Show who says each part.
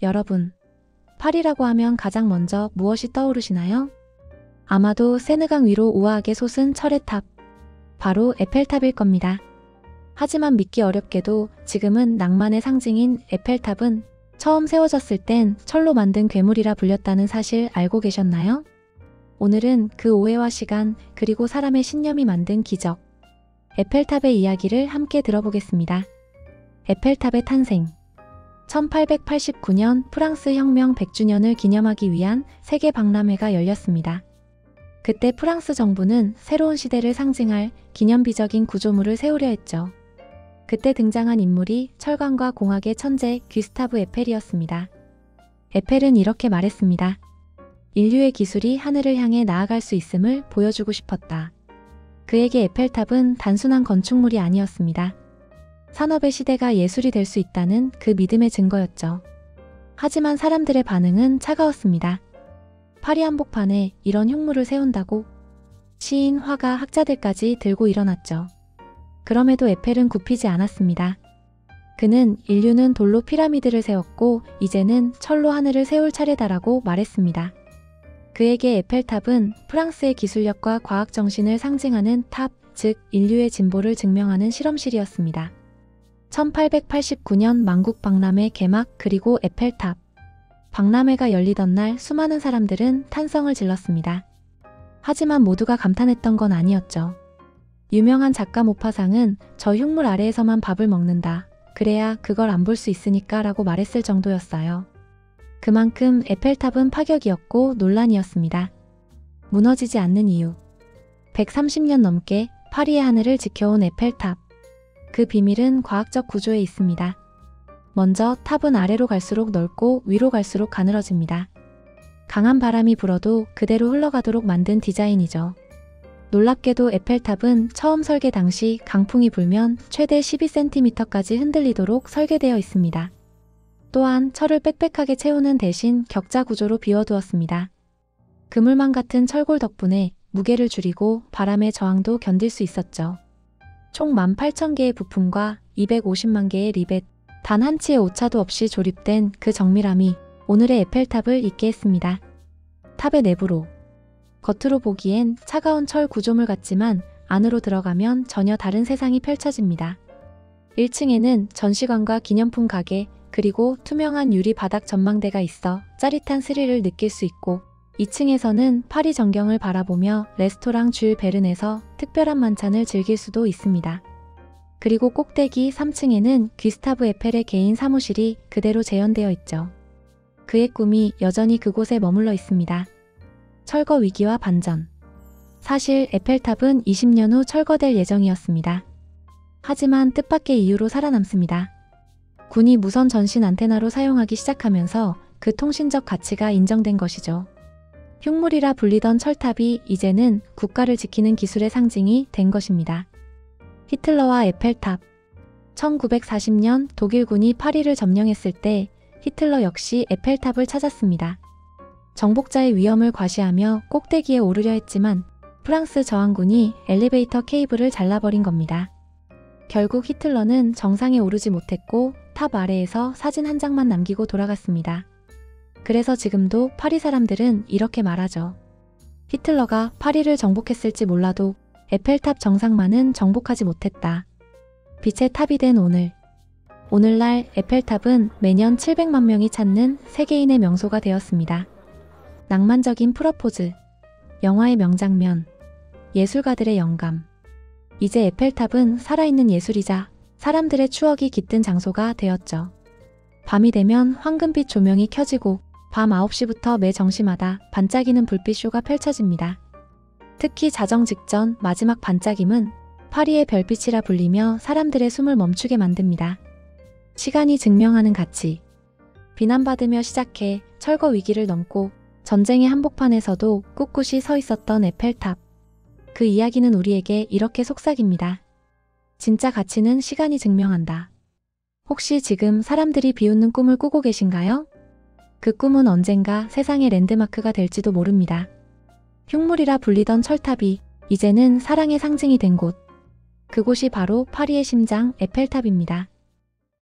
Speaker 1: 여러분, 파리라고 하면 가장 먼저 무엇이 떠오르시나요? 아마도 세느강 위로 우아하게 솟은 철의 탑, 바로 에펠탑일 겁니다. 하지만 믿기 어렵게도 지금은 낭만의 상징인 에펠탑은 처음 세워졌을 땐 철로 만든 괴물이라 불렸다는 사실 알고 계셨나요? 오늘은 그 오해와 시간, 그리고 사람의 신념이 만든 기적, 에펠탑의 이야기를 함께 들어보겠습니다. 에펠탑의 탄생. 1889년 프랑스 혁명 100주년을 기념하기 위한 세계 박람회가 열렸습니다. 그때 프랑스 정부는 새로운 시대를 상징할 기념비적인 구조물을 세우려 했죠. 그때 등장한 인물이 철강과 공학의 천재 귀스타브 에펠이었습니다. 에펠은 이렇게 말했습니다. 인류의 기술이 하늘을 향해 나아갈 수 있음을 보여주고 싶었다. 그에게 에펠탑은 단순한 건축물이 아니었습니다. 산업의 시대가 예술이 될 수 있다는 그 믿음의 증거였죠. 하지만 사람들의 반응은 차가웠습니다. 파리 한복판에 이런 흉물을 세운다고? 시인, 화가, 학자들까지 들고 일어났죠. 그럼에도 에펠은 굽히지 않았습니다. 그는 인류는 돌로 피라미드를 세웠고 이제는 철로 하늘을 세울 차례다라고 말했습니다. 그에게 에펠탑은 프랑스의 기술력과 과학 정신을 상징하는 탑, 즉 인류의 진보를 증명하는 실험실이었습니다. 1889년 만국 박람회 개막 그리고 에펠탑. 박람회가 열리던 날 수많은 사람들은 탄성을 질렀습니다. 하지만 모두가 감탄했던 건 아니었죠. 유명한 작가 모파상은 저 흉물 아래에서만 밥을 먹는다. 그래야 그걸 안 볼 수 있으니까 라고 말했을 정도였어요. 그만큼 에펠탑은 파격이었고 논란이었습니다. 무너지지 않는 이유. 130년 넘게 파리의 하늘을 지켜온 에펠탑. 그 비밀은 과학적 구조에 있습니다. 먼저 탑은 아래로 갈수록 넓고 위로 갈수록 가늘어집니다. 강한 바람이 불어도 그대로 흘러가도록 만든 디자인이죠. 놀랍게도 에펠탑은 처음 설계 당시 강풍이 불면 최대 12cm까지 흔들리도록 설계되어 있습니다. 또한 철을 빽빽하게 채우는 대신 격자 구조로 비워두었습니다. 그물망 같은 철골 덕분에 무게를 줄이고 바람의 저항도 견딜 수 있었죠. 총 18,000개의 부품과 250만 개의 리벳, 단 한 치의 오차도 없이 조립된 그 정밀함이 오늘의 에펠탑을 있게 했습니다. 탑의 내부로. 겉으로 보기엔 차가운 철 구조물 같지만 안으로 들어가면 전혀 다른 세상이 펼쳐집니다. 1층에는 전시관과 기념품 가게, 그리고 투명한 유리 바닥 전망대가 있어 짜릿한 스릴을 느낄 수 있고 2층에서는 파리 전경을 바라보며 레스토랑 줄 베른에서 특별한 만찬을 즐길 수도 있습니다. 그리고 꼭대기 3층에는 귀스타브 에펠의 개인 사무실이 그대로 재현되어 있죠. 그의 꿈이 여전히 그곳에 머물러 있습니다. 철거 위기와 반전. 사실 에펠탑은 20년 후 철거될 예정이었습니다. 하지만 뜻밖의 이유로 살아남습니다. 군이 무선 전신 안테나로 사용하기 시작하면서 그 통신적 가치가 인정된 것이죠. 흉물이라 불리던 철탑이 이제는 국가를 지키는 기술의 상징이 된 것입니다. 히틀러와 에펠탑. 1940년 독일군이 파리를 점령했을 때 히틀러 역시 에펠탑을 찾았습니다. 정복자의 위험을 과시하며 꼭대기에 오르려 했지만 프랑스 저항군이 엘리베이터 케이블을 잘라버린 겁니다. 결국 히틀러는 정상에 오르지 못했고 탑 아래에서 사진 한 장만 남기고 돌아갔습니다. 그래서 지금도 파리 사람들은 이렇게 말하죠. 히틀러가 파리를 정복했을지 몰라도 에펠탑 정상만은 정복하지 못했다. 빛의 탑이 된 오늘. 오늘날 에펠탑은 매년 700만 명이 찾는 세계인의 명소가 되었습니다. 낭만적인 프러포즈, 영화의 명장면, 예술가들의 영감. 이제 에펠탑은 살아있는 예술이자 사람들의 추억이 깃든 장소가 되었죠. 밤이 되면 황금빛 조명이 켜지고 밤 9시부터 매 정시마다 반짝이는 불빛쇼가 펼쳐집니다. 특히 자정 직전 마지막 반짝임은 파리의 별빛이라 불리며 사람들의 숨을 멈추게 만듭니다. 시간이 증명하는 가치. 비난받으며 시작해 철거 위기를 넘고 전쟁의 한복판에서도 꿋꿋이 서 있었던 에펠탑. 그 이야기는 우리에게 이렇게 속삭입니다. 진짜 가치는 시간이 증명한다. 혹시 지금 사람들이 비웃는 꿈을 꾸고 계신가요? 그 꿈은 언젠가 세상의 랜드마크가 될지도 모릅니다. 흉물이라 불리던 철탑이 이제는 사랑의 상징이 된 곳. 그곳이 바로 파리의 심장 에펠탑입니다.